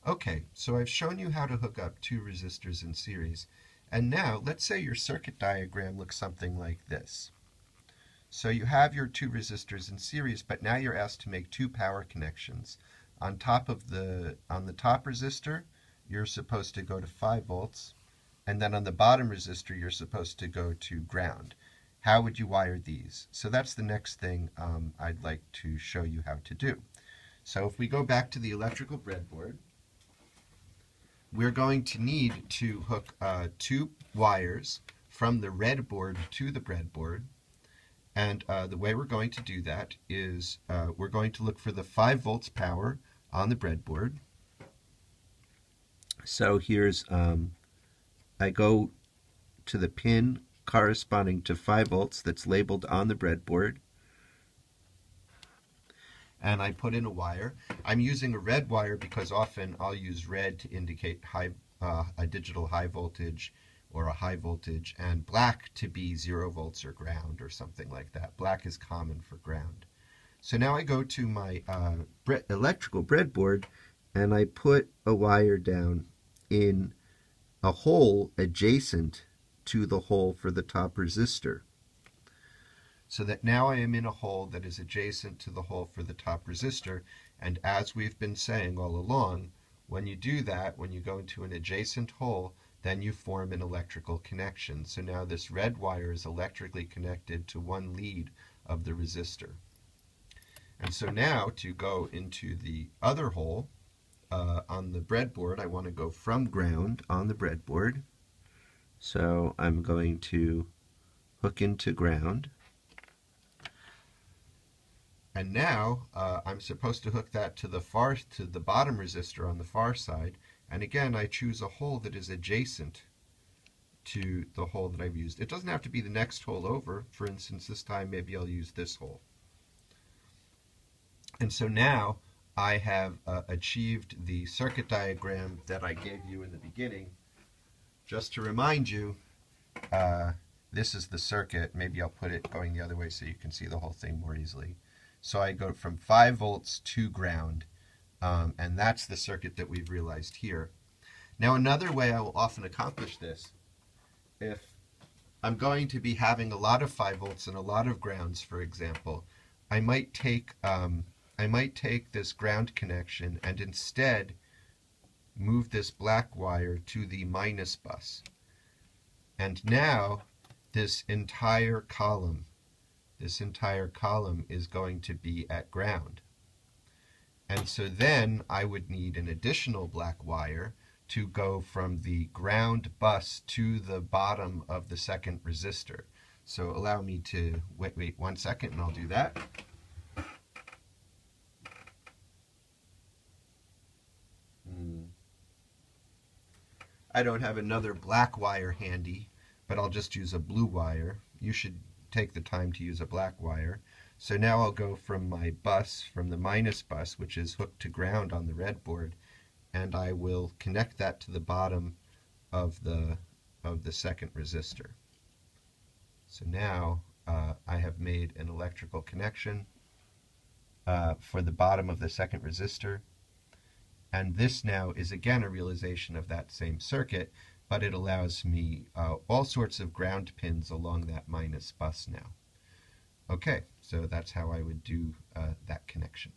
Okay, so I've shown you how to hook up two resistors in series. And now, let's say your circuit diagram looks something like this. So you have your two resistors in series, but now you're asked to make two power connections. On the top resistor, you're supposed to go to 5 volts, and then on the bottom resistor, you're supposed to go to ground. How would you wire these? So that's the next thing I'd like to show you how to do. So if we go back to the electrical breadboard, we're going to need to hook two wires from the RedBoard to the breadboard. And the way we're going to do that is we're going to look for the 5 volts power on the breadboard. So here's, I go to the pin corresponding to 5 volts that's labeled on the breadboard. And I put in a wire. I'm using a red wire because often I'll use red to indicate a digital high voltage or a high voltage, and black to be 0 volts or ground or something like that. Black is common for ground. So now I go to my electrical breadboard and I put a wire down in a hole adjacent to the hole for the top resistor. So that now I am in a hole that is adjacent to the hole for the top resistor. And as we've been saying all along, when you do that, when you go into an adjacent hole, then you form an electrical connection. So now this red wire is electrically connected to one lead of the resistor. And so now to go into the other hole on the breadboard, I want to go from ground on the breadboard. So I'm going to hook into ground. And now I'm supposed to hook that to the bottom resistor on the far side. And again, I choose a hole that is adjacent to the hole that I've used. It doesn't have to be the next hole over. For instance, this time maybe I'll use this hole. And so now I have achieved the circuit diagram that I gave you in the beginning. Just to remind you, this is the circuit. Maybe I'll put it going the other way so you can see the whole thing more easily. So I go from 5 volts to ground, and that's the circuit that we've realized here. Now another way I will often accomplish this, if I'm going to be having a lot of 5 volts and a lot of grounds, for example, I might take this ground connection and instead move this black wire to the minus bus. And now this entire column is going to be at ground. And so then I would need an additional black wire to go from the ground bus to the bottom of the second resistor. So allow me to wait 1 second and I'll do that. I don't have another black wire handy, but I'll just use a blue wire. You should take the time to use a black wire. So now I'll go from my bus, from the minus bus, which is hooked to ground on the RedBoard, and I will connect that to the bottom of the second resistor. So now I have made an electrical connection for the bottom of the second resistor, and this now is again a realization of that same circuit, but it allows me all sorts of ground pins along that minus bus now. Okay, so that's how I would do that connection.